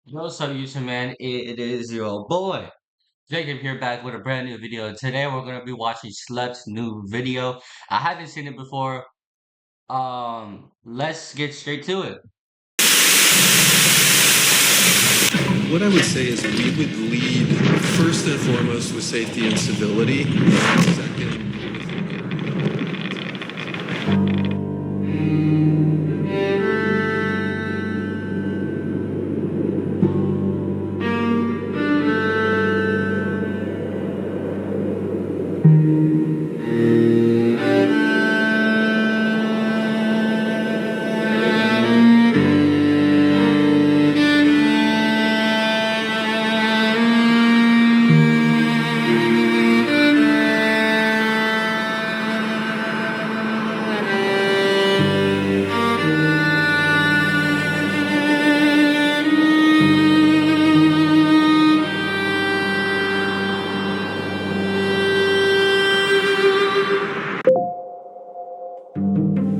Yo, what's up, YouTube man? It is your boy Jacob here, back with a brand new video. Today we're gonna be watching Schlep's new video. I haven't seen it before. Let's get straight to it. What I would say is we would lead first and foremost with safety and civility. Second,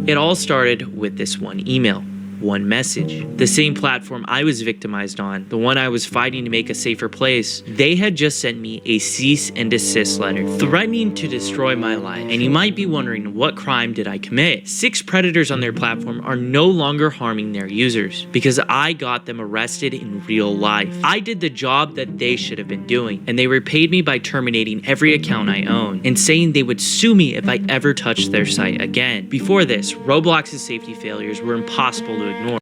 It all started with this one email, one message. The same platform I was victimized on, the one I was fighting to make a safer place, they had just sent me a cease and desist letter, threatening to destroy my life. And you might be wondering, what crime did I commit? 6 predators on their platform are no longer harming their users, because I got them arrested in real life. I did the job that they should have been doing, and they repaid me by terminating every account I own, and saying they would sue me if I ever touched their site again. Before this, Roblox's safety failures were impossible to ignore.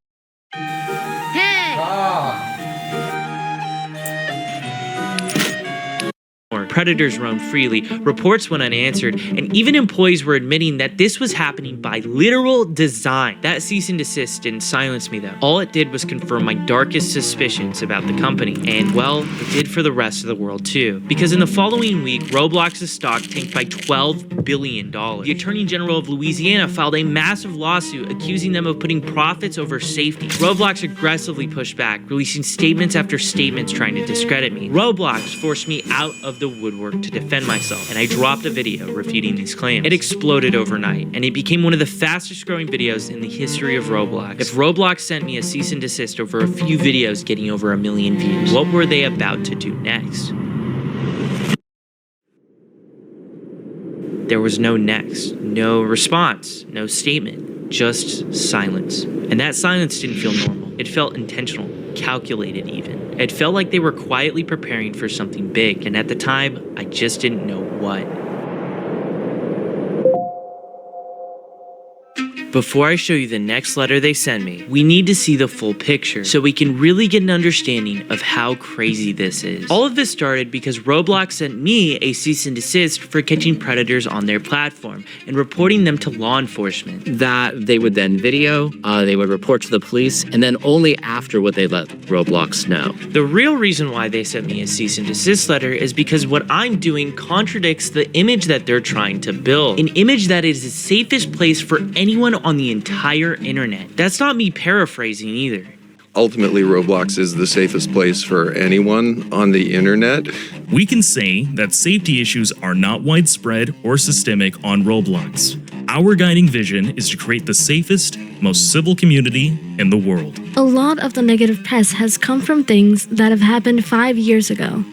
Predators roamed freely, reports went unanswered, and even employees were admitting that this was happening by literal design. That cease and desist didn't silence me though. All it did was confirm my darkest suspicions about the company, and well, it did for the rest of the world too. Because in the following week, Roblox's stock tanked by $12 billion. The Attorney General of Louisiana filed a massive lawsuit accusing them of putting profits over safety. Roblox aggressively pushed back, releasing statements after statements trying to discredit me. Roblox forced me out of the woodwork to defend myself, and I dropped a video refuting these claims. It exploded overnight, and it became one of the fastest growing videos in the history of Roblox. If Roblox sent me a cease and desist over a few videos getting over 1 million views, what were they about to do next? There was no next, no response, no statement, just silence. And that silence didn't feel normal. It felt intentional, calculated even. It felt like they were quietly preparing for something big, and at the time, I just didn't know what. Before I show you the next letter they send me, we need to see the full picture so we can really get an understanding of how crazy this is. All of this started because Roblox sent me a cease and desist for catching predators on their platform and reporting them to law enforcement. That they would then video, they would report to the police, and then only after would they let Roblox know. The real reason why they sent me a cease and desist letter is because what I'm doing contradicts the image that they're trying to build. An image that is the safest place for anyone on the entire internet. That's not me paraphrasing either. ultimately Roblox is the safest place for anyone on the internet. We can say that safety issues are not widespread or systemic on Roblox. Our guiding vision is to create the safest, most civil community in the world. A lot of the negative press has come from things that have happened 5 years ago.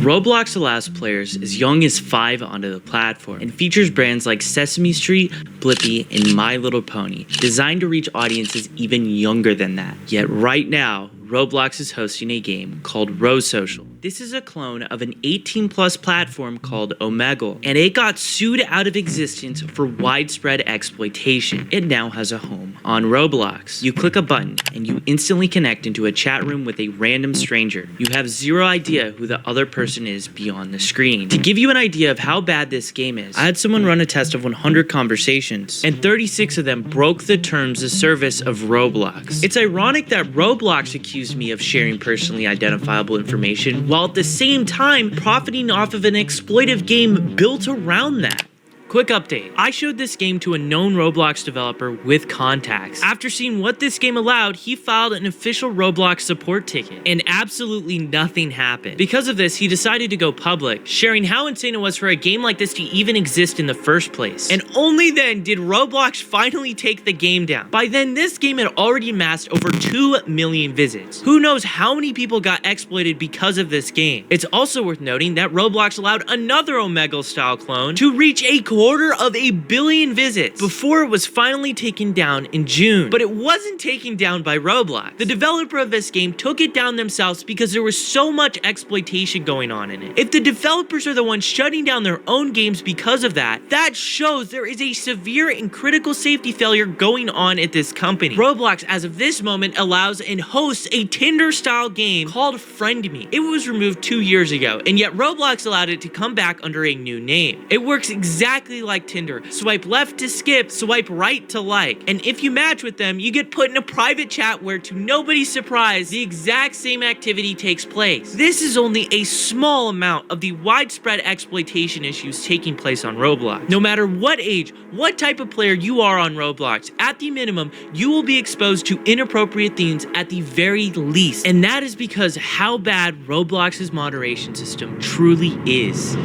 Roblox allows players as young as 5 onto the platform and features brands like Sesame Street, Blippi, and My Little Pony, designed to reach audiences even younger than that. Yet right now, Roblox is hosting a game called Rose Social. This is a clone of an 18+ platform called Omegle, and it got sued out of existence for widespread exploitation. It now has a home on Roblox. You click a button, and you instantly connect into a chat room with a random stranger. You have zero idea who the other person is beyond the screen. To give you an idea of how bad this game is, I had someone run a test of 100 conversations, and 36 of them broke the terms of service of Roblox. It's ironic that Roblox accused me of sharing personally identifiable information, while at the same time profiting off of an exploitive game built around that. Quick update. I showed this game to a known Roblox developer with contacts. After seeing what this game allowed, he filed an official Roblox support ticket, and absolutely nothing happened. Because of this, he decided to go public, sharing how insane it was for a game like this to even exist in the first place. And only then did Roblox finally take the game down. By then, this game had already amassed over 2 million visits. Who knows how many people got exploited because of this game. It's also worth noting that Roblox allowed another Omegle-style clone to reach 250 million visits before it was finally taken down in June. But it wasn't taken down by Roblox. The developer of this game took it down themselves because there was so much exploitation going on in it. If the developers are the ones shutting down their own games because of that, that shows there is a severe and critical safety failure going on at this company. Roblox, as of this moment, allows and hosts a Tinder-style game called Friend Me. It was removed 2 years ago, and yet Roblox allowed it to come back under a new name. It works exactly like Tinder. Swipe left to skip, swipe right to like. And if you match with them, you get put in a private chat where, to nobody's surprise, the exact same activity takes place. This is only a small amount of the widespread exploitation issues taking place on Roblox. No matter what age, what type of player you are on Roblox, at the minimum, you will be exposed to inappropriate themes at the very least. And that is because how bad Roblox's moderation system truly is.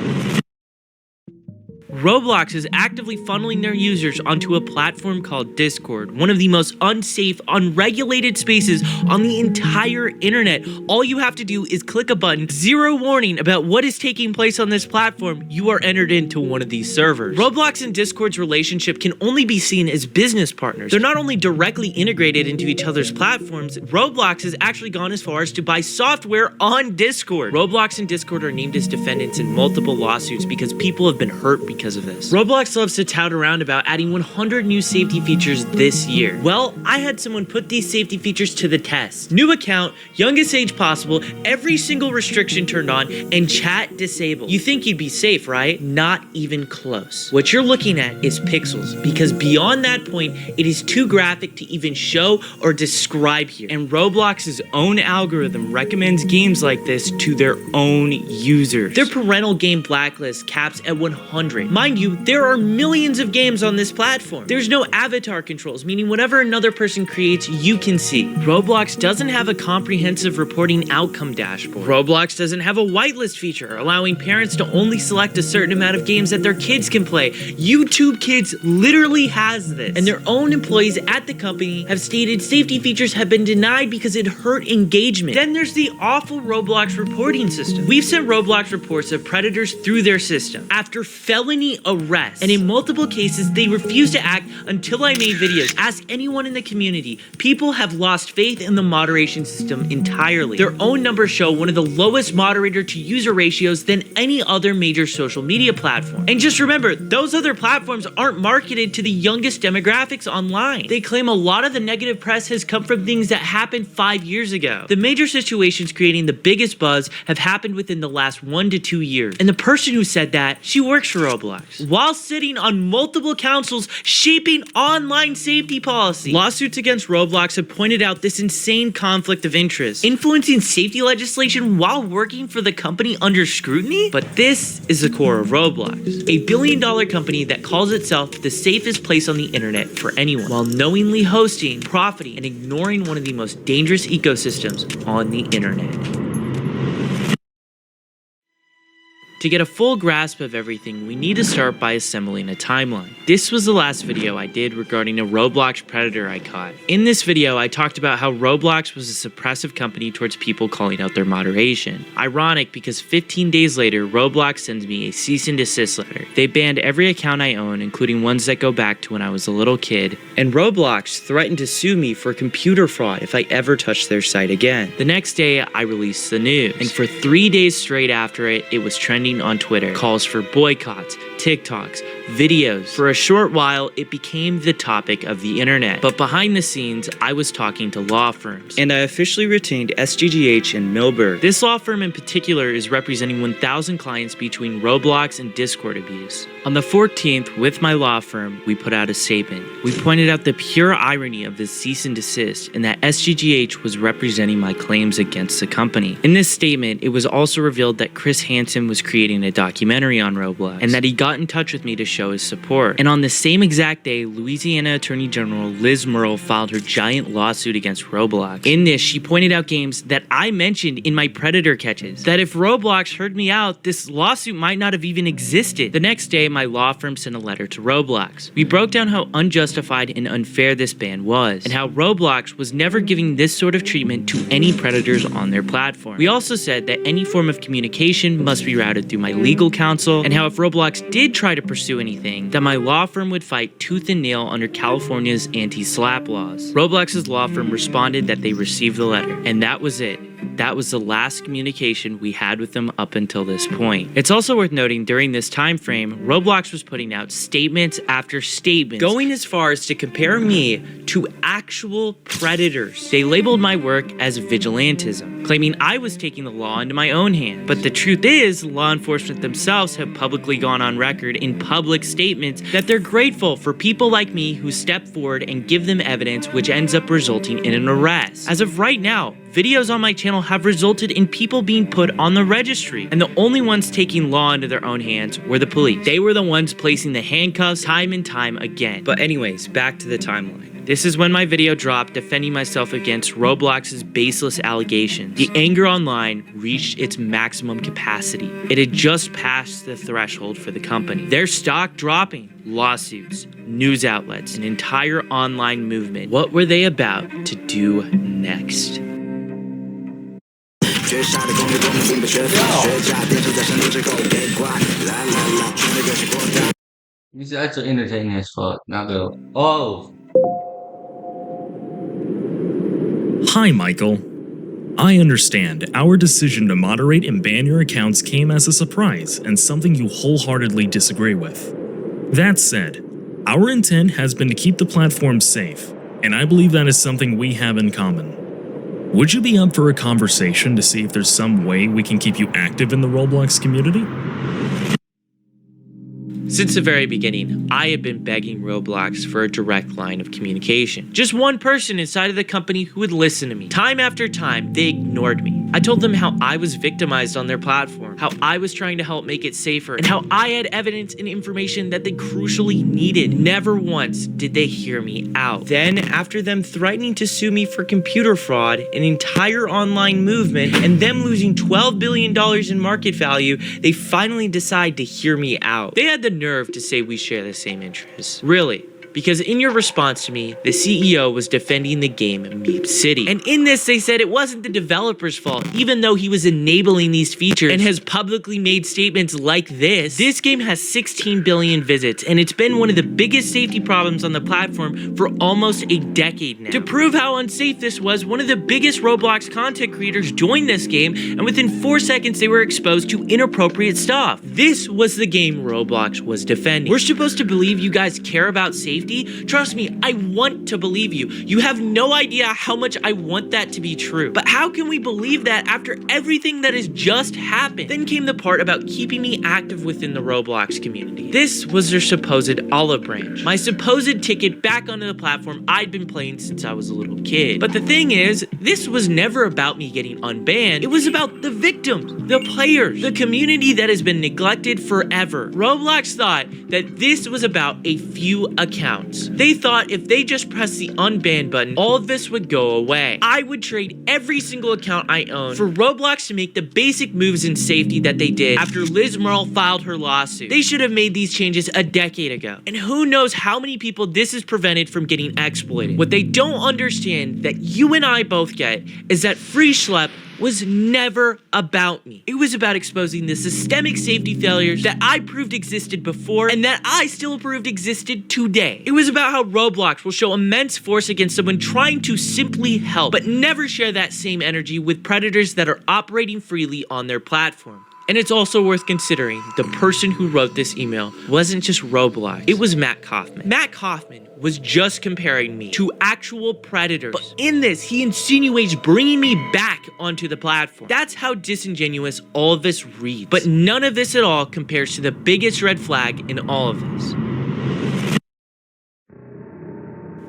Roblox is actively funneling their users onto a platform called Discord, one of the most unsafe, unregulated spaces on the entire internet. All you have to do is click a button, zero warning about what is taking place on this platform, you are entered into one of these servers. Roblox and Discord's relationship can only be seen as business partners. They're not only directly integrated into each other's platforms, Roblox has actually gone as far as to buy software on Discord. Roblox and Discord are named as defendants in multiple lawsuits because people have been hurt because of this. Roblox loves to tout around about adding 100 new safety features this year. Well, I had someone put these safety features to the test. New account, youngest age possible, every single restriction turned on, and chat disabled. You think you'd be safe, right? Not even close. What you're looking at is pixels, because beyond that point, it is too graphic to even show or describe here. And Roblox's own algorithm recommends games like this to their own users. Their parental game blacklist caps at 100. Mind you, there are millions of games on this platform. There's no avatar controls, meaning whatever another person creates, you can see. Roblox doesn't have a comprehensive reporting outcome dashboard. Roblox doesn't have a whitelist feature, allowing parents to only select a certain amount of games that their kids can play. YouTube Kids literally has this. And their own employees at the company have stated safety features have been denied because it hurt engagement. Then there's the awful Roblox reporting system. We've sent Roblox reports of predators through their system after felony arrests, and in multiple cases they refused to act until I made videos. Ask anyone in the community. People have lost faith in the moderation system entirely. Their own numbers show one of the lowest moderator to user ratios than any other major social media platform. And just remember, those other platforms aren't marketed to the youngest demographics online. They claim a lot of the negative press has come from things that happened 5 years ago. The major situations creating the biggest buzz have happened within the last 1 to 2 years. And the person who said that, she works for Roblox, while sitting on multiple councils shaping online safety policy. Lawsuits against Roblox have pointed out this insane conflict of interest, influencing safety legislation while working for the company under scrutiny. But this is the core of Roblox, a billion-dollar company that calls itself the safest place on the internet for anyone, while knowingly hosting, profiting, and ignoring one of the most dangerous ecosystems on the internet. To get a full grasp of everything, we need to start by assembling a timeline. This was the last video I did regarding a Roblox predator I caught. In this video, I talked about how Roblox was a suppressive company towards people calling out their moderation. Ironic because 15 days later, Roblox sends me a cease and desist letter. They banned every account I own, including ones that go back to when I was a little kid, and Roblox threatened to sue me for computer fraud if I ever touched their site again. The next day, I released the news, and for 3 days straight after it, it was trending on Twitter. Calls for boycotts, TikToks, videos. For a short while, it became the topic of the internet. But behind the scenes, I was talking to law firms, and I officially retained SGGH and Milberg. This law firm in particular is representing 1,000 clients between Roblox and Discord abuse. On the 14th, with my law firm, we put out a statement. We pointed out the pure irony of this cease and desist, and that SGGH was representing my claims against the company. In this statement, it was also revealed that Chris Hansen was creating a documentary on Roblox, and that he got in touch with me to show his support. And on the same exact day, Louisiana Attorney General Liz Murrell filed her giant lawsuit against Roblox. In this, she pointed out games that I mentioned in my Predator catches, that if Roblox heard me out, this lawsuit might not have even existed. The next day, my law firm sent a letter to Roblox. We broke down how unjustified and unfair this ban was, and how Roblox was never giving this sort of treatment to any predators on their platform. We also said that any form of communication must be routed through my legal counsel, and how if Roblox did try to pursue anything, that my law firm would fight tooth and nail under California's anti-SLAPP laws. Roblox's law firm responded that they received the letter, and that was it. That was the last communication we had with them up until this point. It's also worth noting during this time frame, Roblox was putting out statements after statements, going as far as to compare me to actual predators. They labeled my work as vigilantism, claiming I was taking the law into my own hands. But the truth is, law enforcement themselves have publicly gone on record in public statements that they're grateful for people like me who step forward and give them evidence, which ends up resulting in an arrest. As of right now, videos on my channel have resulted in people being put on the registry, and the only ones taking law into their own hands were the police. They were the ones placing the handcuffs time and time again. But anyways, back to the timeline. This is when my video dropped defending myself against Roblox's baseless allegations. The anger online reached its maximum capacity. It had just passed the threshold for the company. Their stock dropping, lawsuits, news outlets, an entire online movement. What were they about to do next? He's actually entertaining as fuck. Not gonna. Oh, Hi, Michael. I understand our decision to moderate and ban your accounts came as a surprise and something you wholeheartedly disagree with. That said, our intent has been to keep the platform safe, and I believe that is something we have in common. Would you be up for a conversation to see if there's some way we can keep you active in the Roblox community? Since the very beginning, I had been begging Roblox for a direct line of communication. Just one person inside of the company who would listen to me. Time after time, they ignored me. I told them how I was victimized on their platform, how I was trying to help make it safer, and how I had evidence and information that they crucially needed. Never once did they hear me out. Then, after them threatening to sue me for computer fraud, an entire online movement, and them losing $12 billion in market value, they finally decide to hear me out. They had the nerve to say we share the same interests. Really? Because in your response to me, the CEO was defending the game Meep City. And in this, they said it wasn't the developer's fault, even though he was enabling these features and has publicly made statements like this. This game has 16 billion visits, and it's been one of the biggest safety problems on the platform for almost a decade now. To prove how unsafe this was, one of the biggest Roblox content creators joined this game, and within 4 seconds, they were exposed to inappropriate stuff. This was the game Roblox was defending. We're supposed to believe you guys care about safety? Trust me, I want to believe you. You have no idea how much I want that to be true. But how can we believe that after everything that has just happened? Then came the part about keeping me active within the Roblox community. This was their supposed olive branch. My supposed ticket back onto the platform I'd been playing since I was a little kid. But the thing is, this was never about me getting unbanned. It was about the victims, the players, the community that has been neglected forever. Roblox thought that this was about a few accounts. They thought if they just pressed the unban button, all of this would go away. I would trade every single account I own for Roblox to make the basic moves in safety that they did after Liz Murrell filed her lawsuit. They should have made these changes a decade ago. And who knows how many people this has prevented from getting exploited. What they don't understand, that you and I both get, is that free Schlep was never about me. It was about exposing the systemic safety failures that I proved existed before and that I still proved existed today. It was about how Roblox will show immense force against someone trying to simply help, but never share that same energy with predators that are operating freely on their platform. And it's also worth considering the person who wrote this email wasn't just Roblox, it was Matt Kaufman. Matt Kaufman was just comparing me to actual predators. But in this, he insinuates bringing me back onto the platform. That's how disingenuous all of this reads. But none of this at all compares to the biggest red flag in all of this.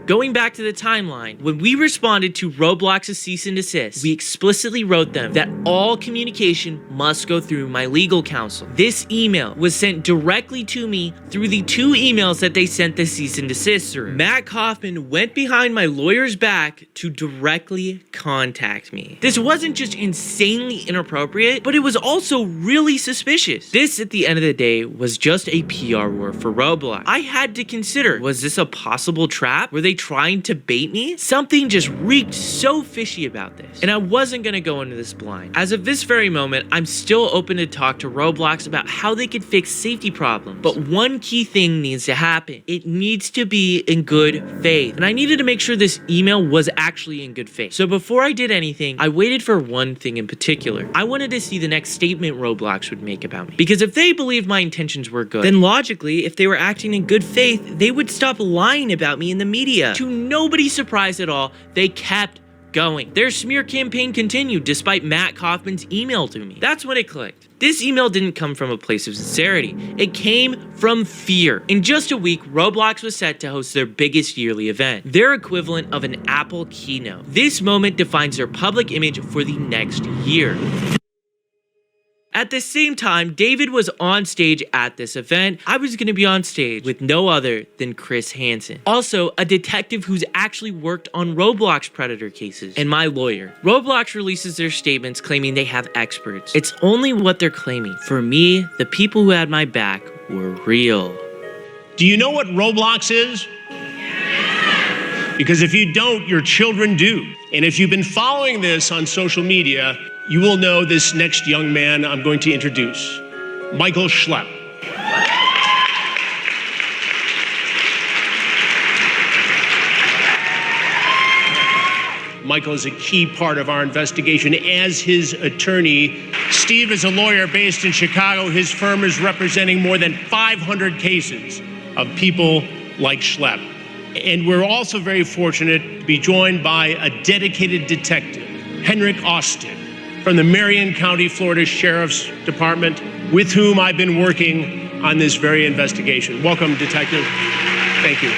Going back to the timeline, when we responded to Roblox's cease and desist, we explicitly wrote them that all communication must go through my legal counsel. This email was sent directly to me through the 2 emails that they sent the cease and desist through. Matt Kaufman went behind my lawyer's back to directly contact me. This wasn't just insanely inappropriate, but it was also really suspicious. This, at the end of the day, was just a PR war for Roblox. I had to consider, was this a possible trap? Were they trying to bait me? Something just reeked so fishy about this, and I wasn't gonna go into this blind. As of this very moment, I'm still open to talk to Roblox about how they could fix safety problems, but one key thing needs to happen. It needs to be in good faith, and I needed to make sure this email was actually in good faith. So before I did anything, I waited for one thing in particular. I wanted to see the next statement Roblox would make about me, because if they believed my intentions were good, then logically, if they were acting in good faith, they would stop lying about me in the media. To nobody's surprise at all, they kept going. Their smear campaign continued despite Matt Kaufman's email to me. That's when it clicked. This email didn't come from a place of sincerity. It came from fear. In just a week, Roblox was set to host their biggest yearly event, their equivalent of an Apple keynote. This moment defines their public image for the next year. At the same time, David was on stage at this event. I was gonna be on stage with no other than Chris Hansen, also a detective who's actually worked on Roblox predator cases, and my lawyer. Roblox releases their statements claiming they have experts. It's only what they're claiming. For me, the people who had my back were real. Do you know what Roblox is? Because if you don't, your children do. And if you've been following this on social media, you will know this next young man I'm going to introduce, Michael Schlep. Michael is a key part of our investigation as his attorney. Steve is a lawyer based in Chicago. His firm is representing more than 500 cases of people like Schlep. And we're also very fortunate to be joined by a dedicated detective, Henrik Austin, from the Marion County, Florida Sheriff's Department, with whom I've been working on this very investigation. Welcome, Detective. Thank you.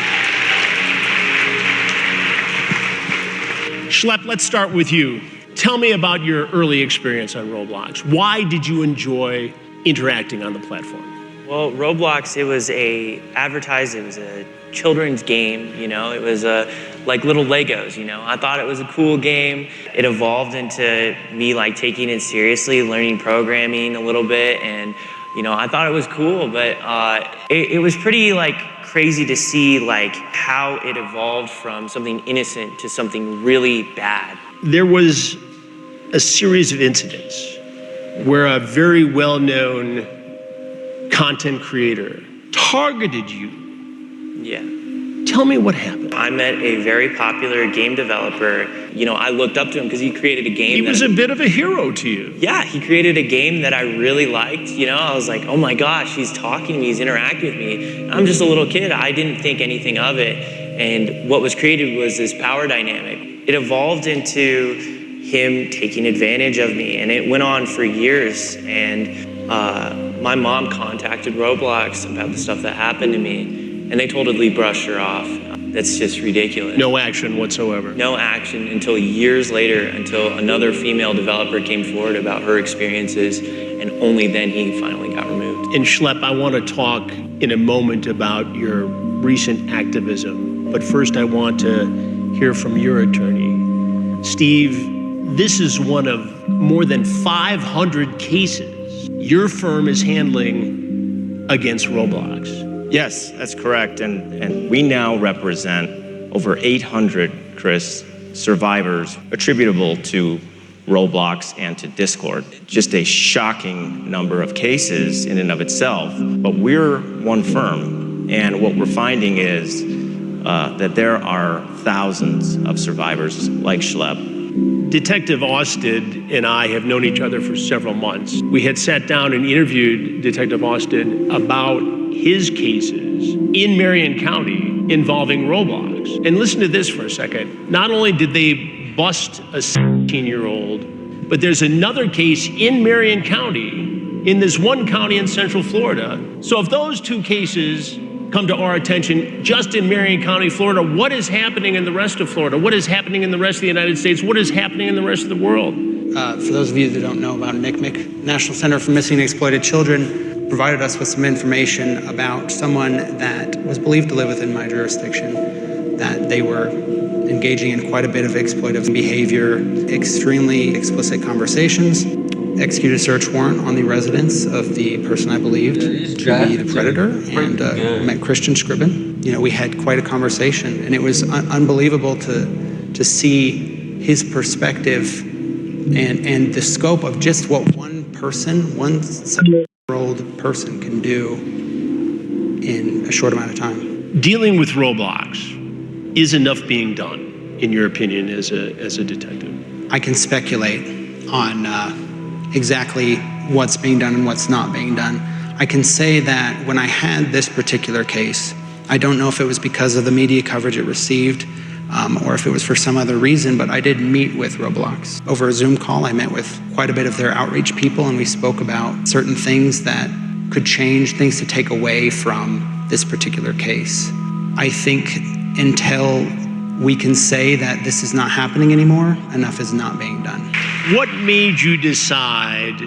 Schlep, let's start with you. Tell me about your early experience on Roblox. Why did you enjoy interacting on the platform? Well, Roblox, it was a children's game, you know, it was like little Legos, you know. I thought it was a cool game. It evolved into me like taking it seriously, learning programming a little bit, and you know, I thought it was cool, but it was pretty like crazy to see like how it evolved from something innocent to something really bad. There was a series of incidents where a very well-known content creator targeted you. Yeah. Tell me what happened. I met a very popular game developer. You know, I looked up to him because he created a game. He was a bit of a hero to you. Yeah, he created a game that I really liked. You know, I was like, oh my gosh, he's talking to me, he's interacting with me. I'm just a little kid. I didn't think anything of it. And what was created was this power dynamic. It evolved into him taking advantage of me, and it went on for years. And my mom contacted Roblox about the stuff that happened to me. And they totally brushed her off. That's just ridiculous. No action whatsoever. No action until years later, until another female developer came forward about her experiences, and only then he finally got removed. And Schlep, I want to talk in a moment about your recent activism, but first I want to hear from your attorney. Steve, this is one of more than 500 cases your firm is handling against Roblox. Yes, that's correct. And we now represent over 800, Chris, survivors attributable to Roblox and to Discord. Just a shocking number of cases in and of itself. But we're one firm, and what we're finding is that there are thousands of survivors like Schlep. Detective Austin and I have known each other for several months. We had sat down and interviewed Detective Austin about his cases in Marion County involving Roblox. And listen to this for a second. Not only did they bust a 17-year-old, but there's another case in Marion County, in this one county in Central Florida. So if those two cases come to our attention just in Marion County, Florida. What is happening in the rest of Florida? What is happening in the rest of the United States? What is happening in the rest of the world? For those of you that don't know about NCMEC, National Center for Missing and Exploited Children provided us with some information about someone that was believed to live within my jurisdiction, that they were engaging in quite a bit of exploitive behavior, extremely explicit conversations, executed a search warrant on the residence of the person I believed to be the predator, and met Christian Scribbin. You know, we had quite a conversation, and it was unbelievable to see his perspective and the scope of just what one person, one 7-year-old person can do in a short amount of time. Dealing with Roblox, is enough being done, in your opinion, as a detective? I can speculate on exactly what's being done and what's not being done. I can say that when I had this particular case, I don't know if it was because of the media coverage it received or if it was for some other reason, but I did meet with Roblox. Over a Zoom call, I met with quite a bit of their outreach people, and we spoke about certain things that could change, things to take away from this particular case. I think until we can say that this is not happening anymore, enough is not being done. What made you decide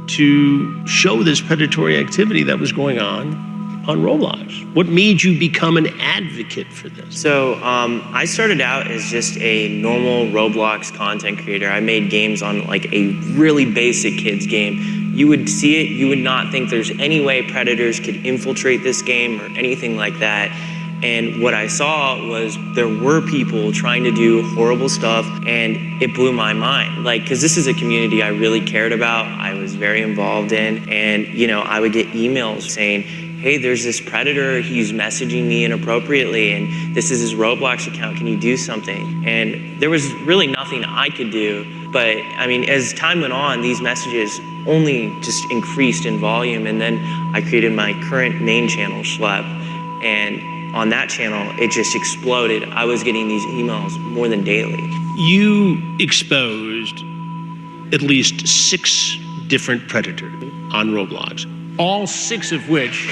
to show this predatory activity that was going on Roblox? What made you become an advocate for this? So I started out as just a normal Roblox content creator. I made games on like a really basic kids game. You would see it, you would not think there's any way predators could infiltrate this game or anything like that. And what I saw was there were people trying to do horrible stuff, and it blew my mind. Like, because this is a community I really cared about, I was very involved in, and you know, I would get emails saying, hey, there's this predator, he's messaging me inappropriately, and this is his Roblox account, can you do something? And there was really nothing I could do, but I mean, as time went on, these messages only just increased in volume, and then I created my current main channel, Schlep, and on that channel, it just exploded. I was getting these emails more than daily. You exposed at least 6 different predators on Roblox, all 6 of which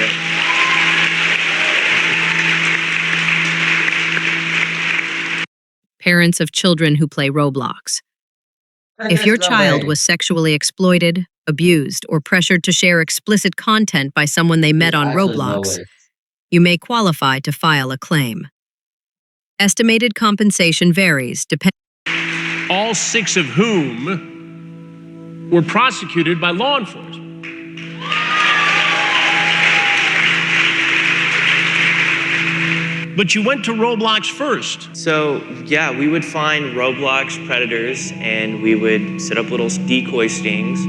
Parents of children who play Roblox. If your child was sexually exploited, abused, or pressured to share explicit content by someone they met on Roblox, you may qualify to file a claim. Estimated compensation varies depending. all 6 of whom were prosecuted by law enforcement. But you went to Roblox first. So yeah, we would find Roblox predators and we would set up little decoy stings,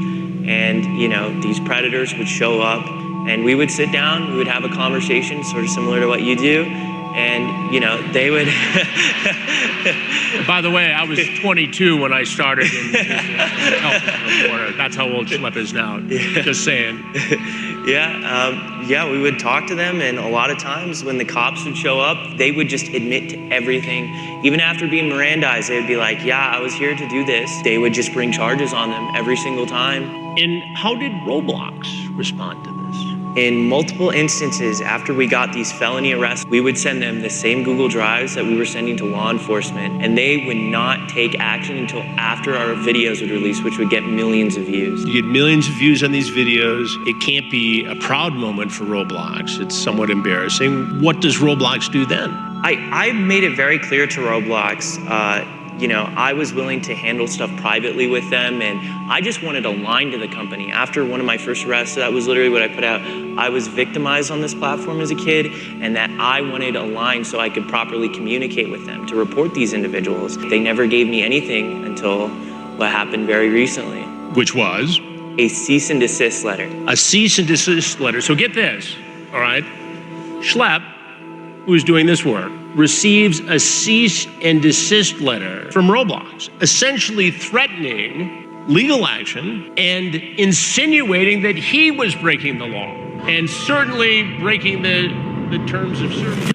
and you know, these predators would show up and we would sit down, we would have a conversation sort of similar to what you do, and you know, they would By the way, I was 22 when I started in television reporter. That's how old Schlep is now. Yeah. Just saying. Yeah, we would talk to them, and a lot of times when the cops would show up, they would just admit to everything. Even after being Mirandized, they would be like, yeah, I was here to do this. They would just bring charges on them every single time. And how did Roblox respond to this? In multiple instances, after we got these felony arrests, we would send them the same Google Drives that we were sending to law enforcement, and they would not take action until after our videos would release, which would get millions of views. You get millions of views on these videos. It can't be a proud moment for Roblox. It's somewhat embarrassing. What does Roblox do then? I made it very clear to Roblox, you know, I was willing to handle stuff privately with them, and I just wanted a line to the company. After one of my first arrests, that was literally what I put out. I was victimized on this platform as a kid, and that I wanted a line so I could properly communicate with them to report these individuals. They never gave me anything until what happened very recently. Which was? A cease and desist letter. A cease and desist letter. So get this, all right? Schlep, who's doing this work, receives a cease and desist letter from Roblox, essentially threatening legal action and insinuating that he was breaking the law and certainly breaking the terms of service.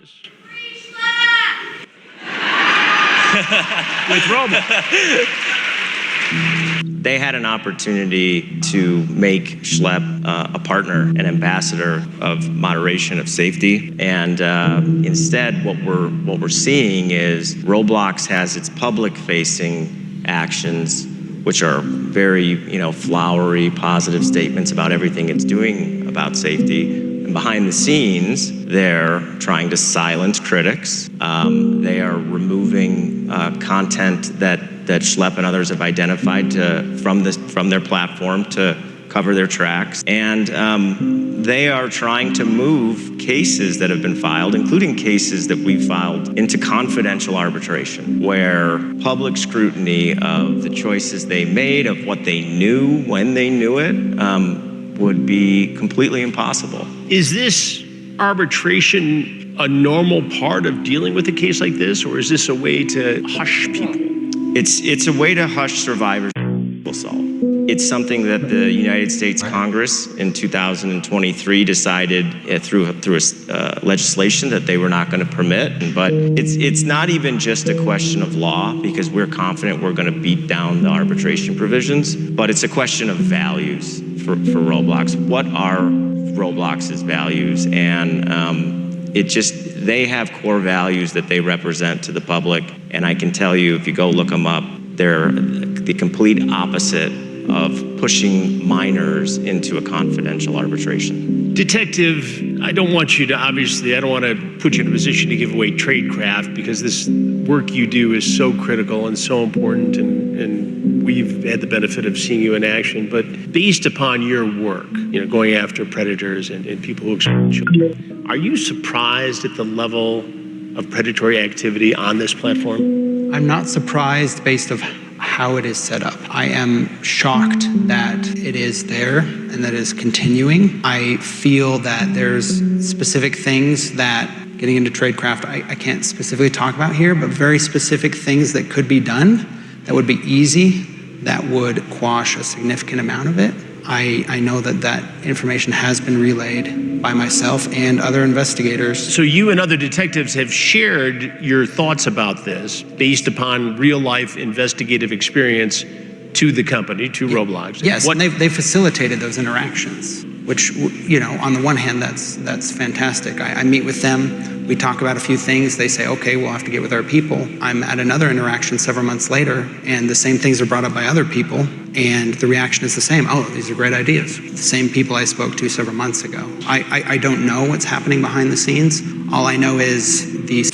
With Roblox. They had an opportunity to make Schlep a partner, an ambassador of moderation, of safety, and instead, what we're seeing is Roblox has its public-facing actions, which are very, flowery, positive statements about everything it's doing about safety. And behind the scenes, they're trying to silence critics. They are removing content that Schlep and others have identified from their platform to cover their tracks. And they are trying to move cases that have been filed, including cases that we filed, into confidential arbitration, where public scrutiny of the choices they made, of what they knew when they knew it, would be completely impossible. Is this arbitration a normal part of dealing with a case like this, or is this a way to hush people? It's a way to hush survivors assault. It's something that the United States Congress in 2023 decided through legislation that they were not going to permit. But it's not even just a question of law, because we're confident we're going to beat down the arbitration provisions, but it's a question of values for Roblox. What are Roblox's values? And they have core values that they represent to the public. And I can tell you, if you go look them up, they're the complete opposite of pushing minors into a confidential arbitration. Detective, I don't want to put you in a position to give away tradecraft, because this work you do is so critical and so important, and we've had the benefit of seeing you in action. But based upon your work, going after predators and people who exploit children, are you surprised at the level of predatory activity on this platform? I'm not surprised based on how it is set up. I am shocked that it is there and that it is continuing. I feel that there's specific things that, getting into tradecraft, I can't specifically talk about here, but very specific things that could be done that would be easy, that would quash a significant amount of it. I know that information has been relayed by myself and other investigators. So you and other detectives have shared your thoughts about this based upon real-life investigative experience to the company, to Roblox. Yes, and they facilitated those interactions, which, on the one hand, that's fantastic. I meet with them, we talk about a few things, they say, okay, we'll have to get with our people. I'm at another interaction several months later, and the same things are brought up by other people, and the reaction is the same. Oh, these are great ideas. The same people I spoke to several months ago. I don't know what's happening behind the scenes. All I know is the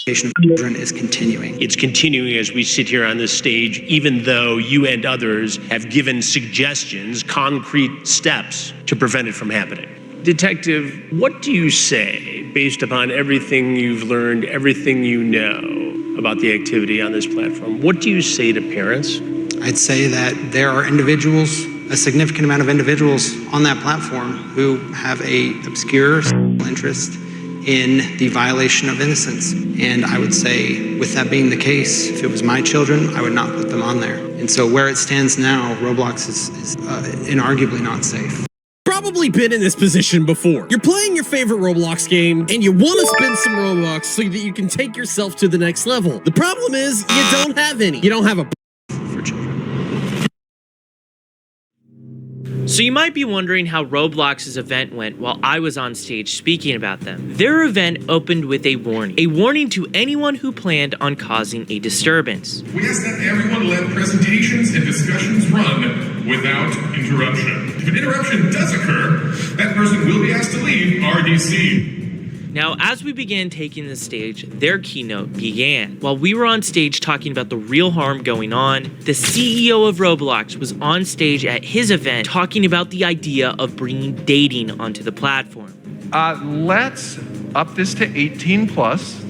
of children is continuing. It's continuing as we sit here on this stage, even though you and others have given suggestions, concrete steps to prevent it from happening. Detective, what do you say based upon everything you've learned, everything you know about the activity on this platform? What do you say to parents? I'd say that there are individuals, a significant amount of individuals on that platform who have a obscure interest in the violation of innocence. And I would say, with that being the case, if it was my children, I would not put them on there. And so where it stands now, Roblox is inarguably not safe. Probably been in this position before. You're playing your favorite Roblox game, and you want to spend some Robux so that you can take yourself to the next level. The problem is, you don't have any. You don't have a for children. So you might be wondering how Roblox's event went while I was on stage speaking about them. Their event opened with a warning to anyone who planned on causing a disturbance. We ask that everyone let presentations and discussions run without interruption. If an interruption does occur, that person will be asked to leave RDC. Now, as we began taking the stage, their keynote began. While we were on stage talking about the real harm going on, the CEO of Roblox was on stage at his event talking about the idea of bringing dating onto the platform. Let's up this to 18 plus.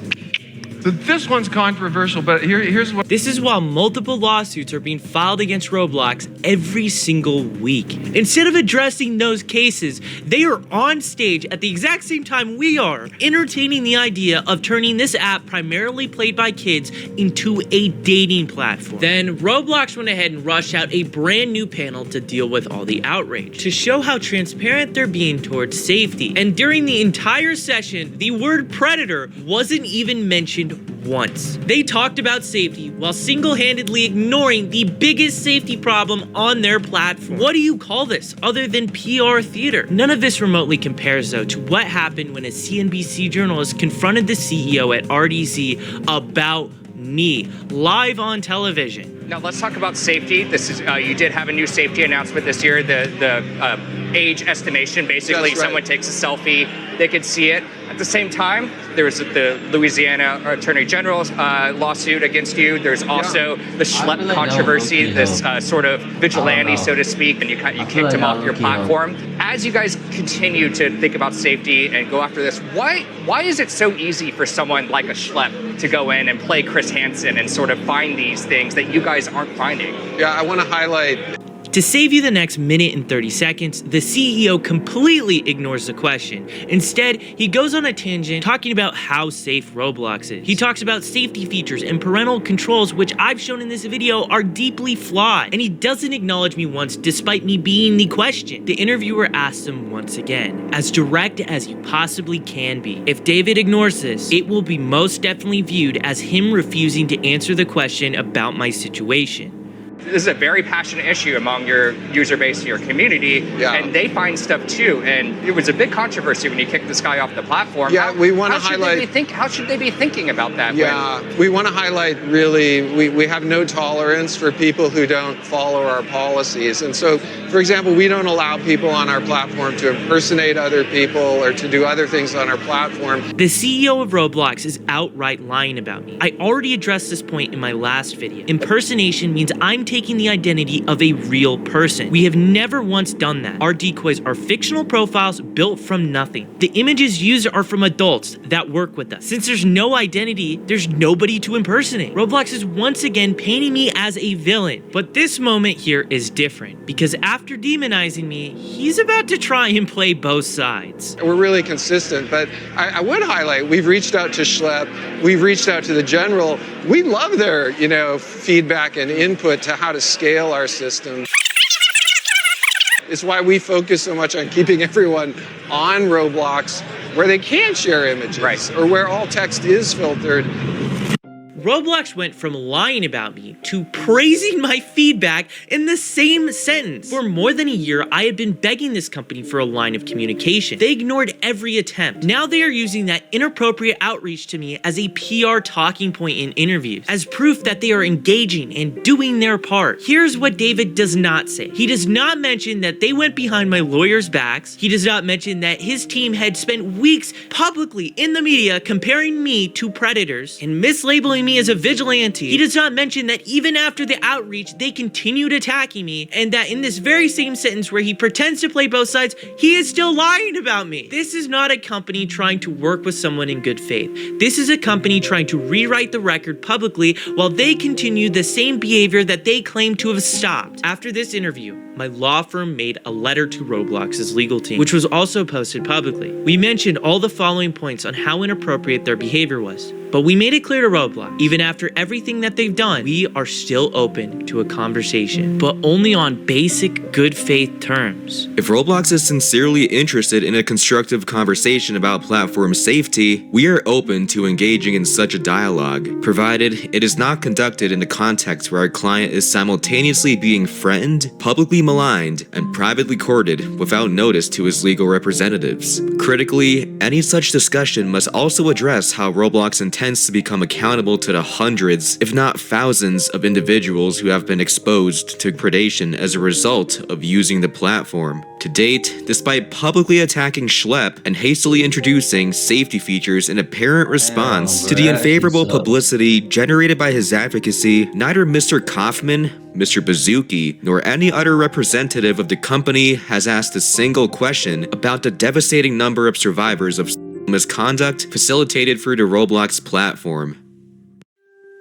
So this one's controversial, but here's what... This is while multiple lawsuits are being filed against Roblox every single week. Instead of addressing those cases, they are on stage at the exact same time we are, entertaining the idea of turning this app primarily played by kids into a dating platform. Then Roblox went ahead and rushed out a brand new panel to deal with all the outrage, to show how transparent they're being towards safety. And during the entire session, the word predator wasn't even mentioned mentioned once. They talked about safety while single-handedly ignoring the biggest safety problem on their platform. What do you call this other than PR theater? None of this remotely compares though to what happened when a CNBC journalist confronted the CEO at RDC about me live on television. Now let's talk about safety. This is you did have a new safety announcement this year. The age estimation. Basically, someone takes a selfie, they could see it. At the same time, there's the Louisiana Attorney General's lawsuit against you. There's also the Schlep controversy, this sort of vigilante, so to speak, and you kicked him off your platform. As you guys continue to think about safety and go after this, why is it so easy for someone like a Schlep to go in and play Chris Hansen and sort of find these things that you guys aren't finding? Yeah, I want to highlight. To save you the next minute and 30 seconds, the CEO completely ignores the question. Instead, he goes on a tangent talking about how safe Roblox is. He talks about safety features and parental controls, which I've shown in this video are deeply flawed. And he doesn't acknowledge me once, despite me being the question. The interviewer asks him once again, as direct as you possibly can be. If David ignores this, it will be most definitely viewed as him refusing to answer the question about my situation. This is a very passionate issue among your user base, your community, and they find stuff too. And it was a big controversy when you kicked this guy off the platform. Yeah, we want to highlight. How should they be thinking about that? Yeah, we want to highlight really, we have no tolerance for people who don't follow our policies. And so, for example, we don't allow people on our platform to impersonate other people or to do other things on our platform. The CEO of Roblox is outright lying about me. I already addressed this point in my last video. Impersonation means I'm taking the identity of a real person. We have never once done that. Our decoys are fictional profiles built from nothing. The images used are from adults that work with us. Since there's no identity, there's nobody to impersonate. Roblox is once again painting me as a villain. But this moment here is different, because after demonizing me, he's about to try and play both sides. We're really consistent, but I would highlight, we've reached out to Schlep, we've reached out to the General. We love their, feedback and input to how to scale our system. It's why we focus so much on keeping everyone on Roblox where they can share images, or where all text is filtered. Roblox went from lying about me to praising my feedback in the same sentence. For more than a year, I had been begging this company for a line of communication. They ignored every attempt. Now they are using that inappropriate outreach to me as a PR talking point in interviews, as proof that they are engaging and doing their part. Here's what David does not say. He does not mention that they went behind my lawyers' backs. He does not mention that his team had spent weeks publicly in the media comparing me to predators and mislabeling me as a vigilante. He does not mention that even after the outreach, they continued attacking me, and that in this very same sentence where he pretends to play both sides, he is still lying about me. This is not a company trying to work with someone in good faith. This is a company trying to rewrite the record publicly while they continue the same behavior that they claim to have stopped. After this interview, my law firm made a letter to Roblox's legal team, which was also posted publicly. We mentioned all the following points on how inappropriate their behavior was. But we made it clear to Roblox, even after everything that they've done, we are still open to a conversation, but only on basic good faith terms. If Roblox is sincerely interested in a constructive conversation about platform safety, we are open to engaging in such a dialogue, provided it is not conducted in a context where our client is simultaneously being threatened, publicly maligned, and privately courted without notice to his legal representatives. Critically, any such discussion must also address how Roblox intends to become accountable to the hundreds, if not thousands, of individuals who have been exposed to predation as a result of using the platform. To date, despite publicly attacking Schlep and hastily introducing safety features in apparent response to the unfavorable publicity generated by his advocacy, neither Mr. Kaufman, Mr. Bazooki, nor any other representative of the company has asked a single question about the devastating number of survivors of misconduct facilitated through the Roblox platform.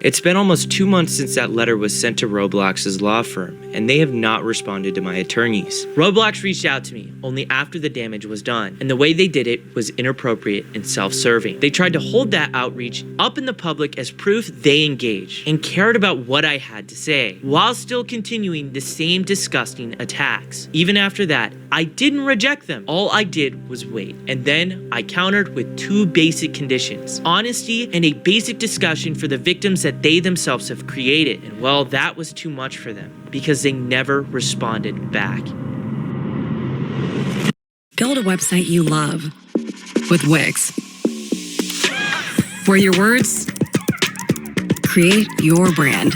It's been almost 2 months since that letter was sent to Roblox's law firm, and they have not responded to my attorneys. Roblox reached out to me only after the damage was done, and the way they did it was inappropriate and self-serving. They tried to hold that outreach up in the public as proof they engaged and cared about what I had to say, while still continuing the same disgusting attacks. Even after that, I didn't reject them. All I did was wait, and then I countered with two basic conditions: honesty and a basic discussion for the victims that they themselves have created. And well, that was too much for them, because they never responded back. Build a website you love with Wix, where your words create your brand.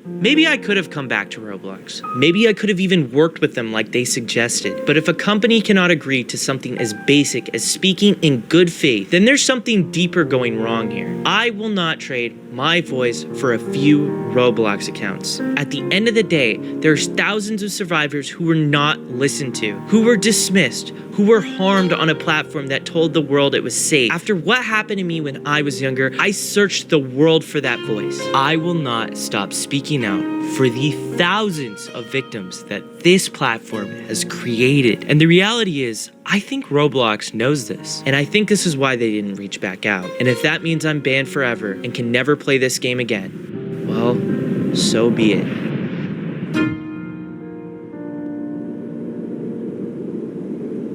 Maybe I could have come back to Roblox. Maybe I could have even worked with them like they suggested. But if a company cannot agree to something as basic as speaking in good faith, then there's something deeper going wrong here. I will not trade my voice for a few Roblox accounts. At the end of the day, there's thousands of survivors who were not listened to, who were dismissed, who were harmed on a platform that told the world it was safe. After what happened to me when I was younger, I searched the world for that voice. I will not stop speaking out for the thousands of victims that this platform has created. And the reality is, I think Roblox knows this. And I think this is why they didn't reach back out. And if that means I'm banned forever and can never play this game again, well, so be it.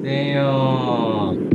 Damn.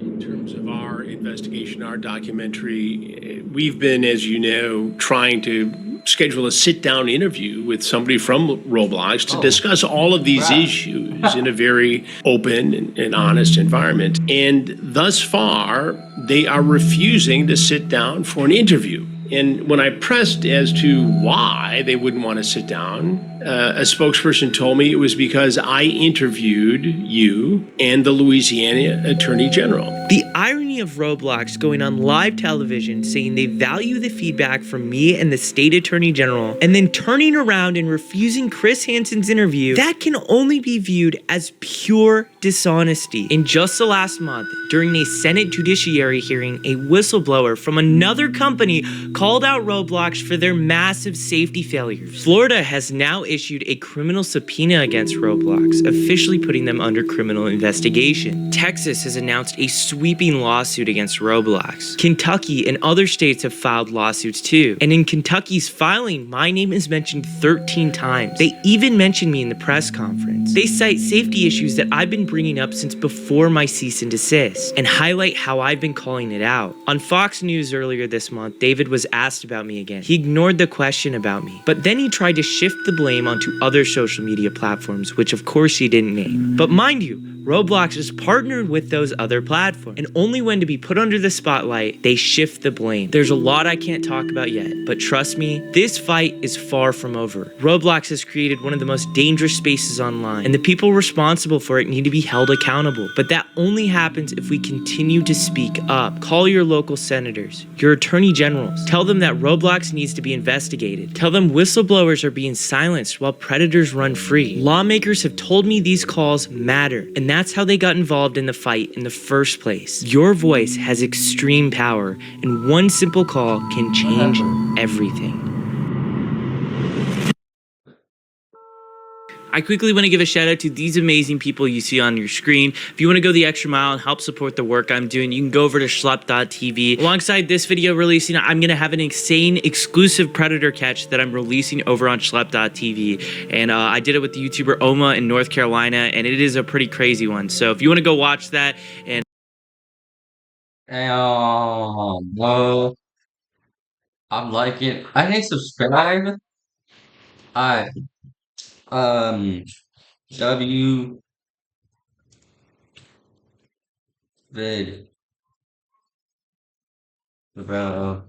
In terms of our investigation, our documentary, we've been, as you know, trying to schedule a sit-down interview with somebody from Roblox to discuss all of these issues in a very open and honest environment. And thus far, they are refusing to sit down for an interview. And when I pressed as to why they wouldn't want to sit down, a spokesperson told me it was because I interviewed you and the Louisiana Attorney General. The irony of Roblox going on live television saying they value the feedback from me and the state attorney general, and then turning around and refusing Chris Hansen's interview, that can only be viewed as pure dishonesty. In just the last month, during a Senate Judiciary hearing, a whistleblower from another company called out Roblox for their massive safety failures. Florida has now issued a criminal subpoena against Roblox, officially putting them under criminal investigation. Texas has announced a sweeping lawsuit against Roblox. Kentucky and other states have filed lawsuits too. And in Kentucky's filing, my name is mentioned 13 times. They even mentioned me in the press conference. They cite safety issues that I've been bringing up since before my cease and desist, and highlight how I've been calling it out. On Fox News earlier this month, David was asked about me again. He ignored the question about me, but then he tried to shift the blame onto other social media platforms, which of course he didn't name. But mind you, Roblox is partnered with those other platforms, and only when to be put under the spotlight, they shift the blame. There's a lot I can't talk about yet, but trust me, this fight is far from over. Roblox has created one of the most dangerous spaces online, and the people responsible for it need to be held accountable. But that only happens if we continue to speak up. Call your local senators, your attorney generals. Tell them that Roblox needs to be investigated. Tell them whistleblowers are being silenced while predators run free. Lawmakers have told me these calls matter, and that's how they got involved in the fight in the first place. Your voice has extreme power, and one simple call can change everything. I quickly want to give a shout out to these amazing people you see on your screen. If you want to go the extra mile and help support the work I'm doing, you can go over to Schlep.tv. Alongside this video releasing, I'm going to have an insane exclusive Predator catch that I'm releasing over on Schlep.tv. And I did it with the YouTuber Oma in North Carolina, and it is a pretty crazy one. So if you want to go watch that and... No. I'm liking. I didn't subscribe. I W vid bro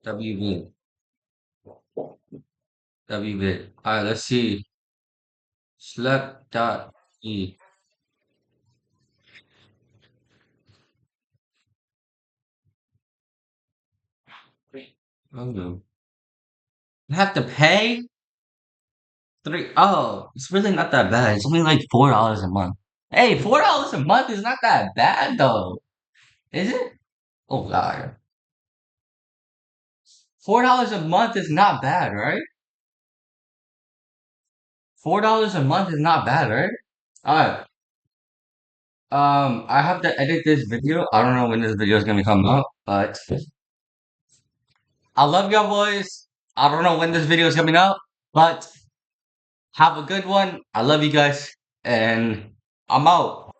W vid W vid. Alright, let's see. Slep.e. Oh no. You have to pay? Oh, it's really not that bad. It's only like $4 a month. Hey, $4 a month is not that bad though. Is it? Oh god. $4 a month is not bad, right? $4 a month is not bad, right? Alright. I have to edit this video. I don't know when this video is gonna come out, but I love y'all boys. I don't know when this video is coming out, but have a good one. I love you guys, and I'm out.